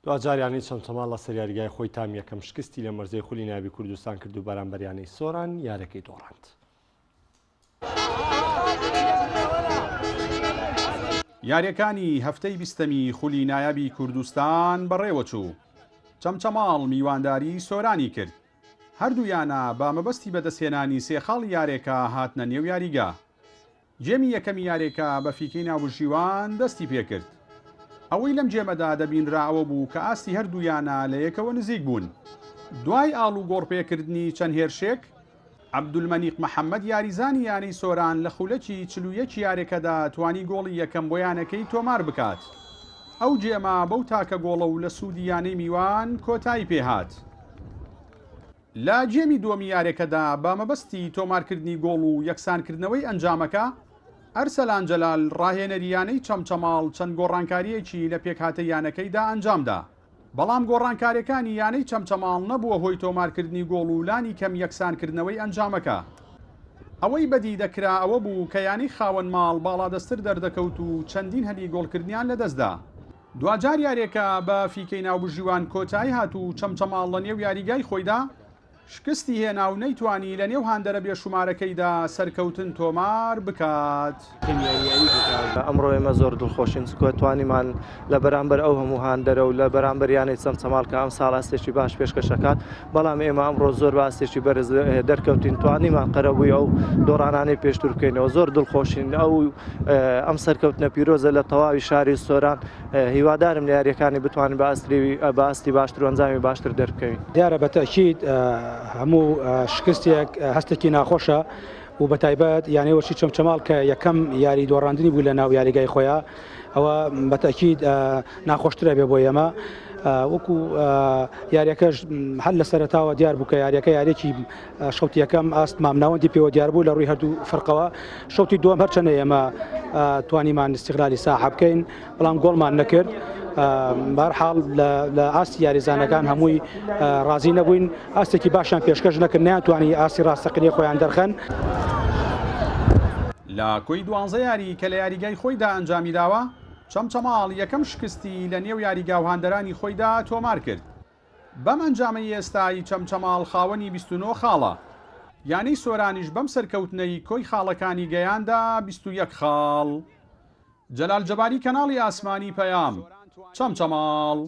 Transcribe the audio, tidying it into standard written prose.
دوجاریانەی چەمچەماڵ لە سەریاریگای خۆی تام یەکەم شکستی لە مەرزەی خولی ناوی کوردستان کرد و بەرامبەریانەی سۆران یارەکەی دۆڕاند. یاریەکانی هەفتەی بیستەمی خولی نایابی کوردستان بەڕێوە چوو. چەمچەماڵ میوانداری سۆرانی کرد. هەردوویانە بە مەبەستی بەدەستهێنانی سێخاڵ یارێکە هاتنە نێو یاریگا. جێمی یەکەمی یارێکە بە فیکەی ناوژیوان دەستی پێکرد. ئەوەی لەم جێمەدا دەبینراوە بوو کە ئاستی هەردوویانە لە یەکەوە نزیک بوون. دوای ئاڵ و گۆڕپێکردنی چەند هێرشێک، عەبدولمەنیق محەممەد یاریزانی یانەی سۆران لە خولەکی 41 یارێکەدا توانی گۆڵی یەکەم بۆ یانەکەی تۆمار بکات. ئەو جێمە بەو تاکە گۆڵە و لە سوودی یانەی میوان کۆتایی پێهات. لە جێمی دووەمی یارێکەدا بە مەبەستی تۆمارکردنی گۆڵ و یەکسانکردنەوەی ئەنجامەکە، ئەرسەلان جەلال ڕاهێنەری یانەی چەمچەماڵ چەند گۆڕانکاریەکی لە پێکهاتە یانەکەیدا ئەنجامدا. بەڵام گۆڕانکاریەکانی یانەی چەمچەماڵ نەبووە هۆی تۆمارکردنی گۆڵ و لانی کەم یەکسانکردنەوەی ئەنجامەکە. ئەوەی بەدی دەکرا ئەوە بوو کە یانەی خاوەن ماڵ باڵادەستر دەردەکەوت و چەندین هەلی گۆڵکردنیان لەدەستدا. دوجار یارێکە بە فیکەی ناوبژیوان کۆتایی هات و چەمچەماڵ لە نێو یاریگای خۆیدا شکستی هێنا و نەیتوانی لە نێو هاندەرە بێشومارەکەیدا سەرکەوتن تۆمار بکات. ئەمڕۆ ئێمە زۆر دڵخۆشین توانیمان لە بەرامبەر ئەو هەموو هاندەرە و لە بەرامبەر یانەی چەمچەماڵ کە ئەم ساڵ ئاستێکی باش پێشکەشەکات، بەڵام ئێمە ئەمڕۆ زۆر باستێکی بەرز دەرکەوتین، توانیمان قەرەبووی ئەو دۆڕانانەی پێشتر بکەینەوە. زۆر دڵخۆشین ئەم سەرکەوتنە پیرۆزە لە تەواوی شاری سۆران. هیوادارم لە یاریەکانی بتوانین بە ئاستی باشتر و ئەنجامی باشتر دەربکەوین. دیارە بەتەکید هەموو شکستێک هەستێکی ناخۆشە و بە تایبەت یانەوەشی چەمچەماڵ کە یەکەم یاری دۆڕاندنی بوو لە ناو یاریگای خۆیان، ئەوە بەتەکید ناخۆشترە بێ بۆ ئێمە. وەکو یاریەکەش هەر لە سەرەتاوە دیار بوو کە یاریەکە یارێکی شەوتی یەکەم ئاست مامناوەندی پێوە دیار بوو لە ڕووی هەردوو فەرقەوە. شەوتی دووەم هەرچەنە ئێمە توانیمان استیقلالی ساحە بکەین، بەڵام گۆڵمان نەکرد. بەرحاڵ لە ئاستی یاریزانەکان هەمووی ڕازی نەبووین، ئاستێکی باشیان پێشکەش نەکرد، نەیانتوانی ئاستی ڕاستەقینەی خۆیان دەرخەن. لە کۆی 12 یاری کە لە یاریگای خۆیدا ئەنجامی داوە، چەمچەماڵ یەکەم شکستی لە نێو یاریگا و هاندەرانی خۆیدا تۆمار کرد. بەم ئەنجامەی ئێستای چەمچەماڵ خاوەنی 29 خاڵە. یانەی سۆرانیش بەم سەرکەوتنەی کۆی خاڵەکانی گەیاندا 21 خاڵ. جەلال جەباری کەناڵی ئاسمانی پەیام، چەمچەماڵ.